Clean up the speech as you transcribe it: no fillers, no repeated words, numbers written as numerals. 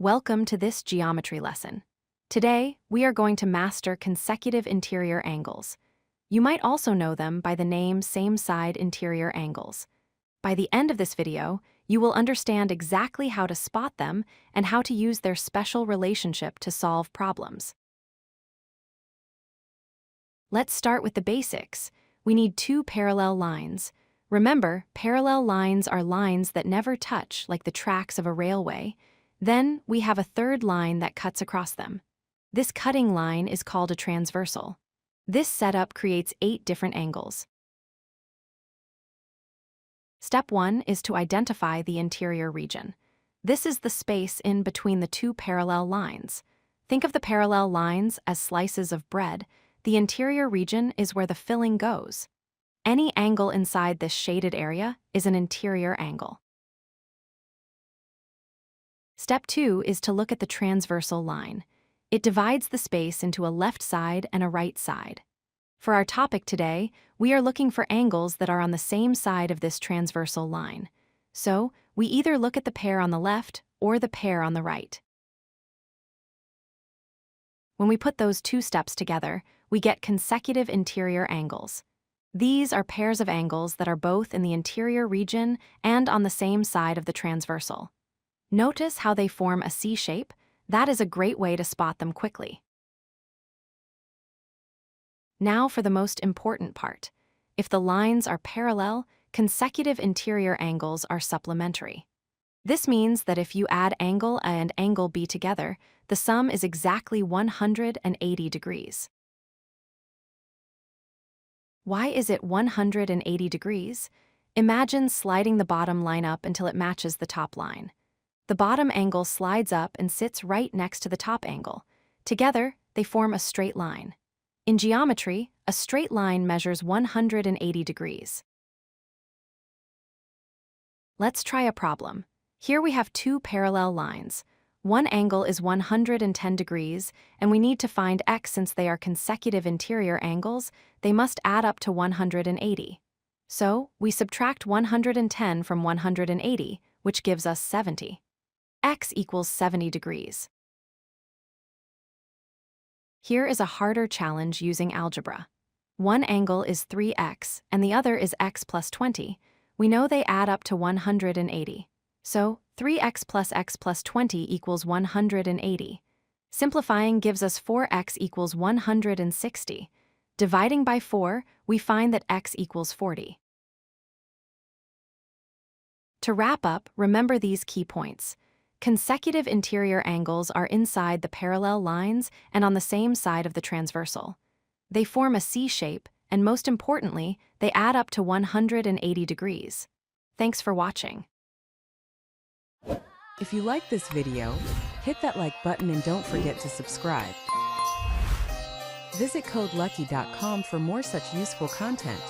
Welcome to this geometry lesson. Today, we are going to master consecutive interior angles. You might also know them by the name same-side interior angles. By the end of this video, you will understand exactly how to spot them and how to use their special relationship to solve problems. Let's start with the basics. We need two parallel lines. Remember, parallel lines are lines that never touch, like the tracks of a railway. Then we have a third line that cuts across them. This cutting line is called a transversal. This setup creates 8 different angles. Step 1 is to identify the interior region. This is the space in between the two parallel lines. Think of the parallel lines as slices of bread. The interior region is where the filling goes. Any angle inside this shaded area is an interior angle. Step 2 is to look at the transversal line. It divides the space into a left side and a right side. For our topic today, we are looking for angles that are on the same side of this transversal line. So, we either look at the pair on the left or the pair on the right. When we put those two steps together, we get consecutive interior angles. These are pairs of angles that are both in the interior region and on the same side of the transversal. Notice how they form a C shape. That is a great way to spot them quickly. Now for the most important part. If the lines are parallel, consecutive interior angles are supplementary. This means that if you add angle A and angle B together, the sum is exactly 180 degrees. Why is it 180 degrees? Imagine sliding the bottom line up until it matches the top line. The bottom angle slides up and sits right next to the top angle. Together, they form a straight line. In geometry, a straight line measures 180 degrees. Let's try a problem. Here we have two parallel lines. One angle is 110 degrees, and we need to find x. Since they are consecutive interior angles, they must add up to 180. So, we subtract 110 from 180, which gives us 70. X equals 70 degrees. Here is a harder challenge using algebra. One angle is 3x, and the other is x plus 20. We know they add up to 180. So, 3x plus x plus 20 equals 180. Simplifying gives us 4x equals 160. Dividing by 4, we find that x equals 40. To wrap up, remember these key points. Consecutive interior angles are inside the parallel lines and on the same side of the transversal. They form a C shape, and most importantly, they add up to 180 degrees. Thanks for watching. If you like this video, hit that like button and don't forget to subscribe. Visit codelucky.com for more such useful content.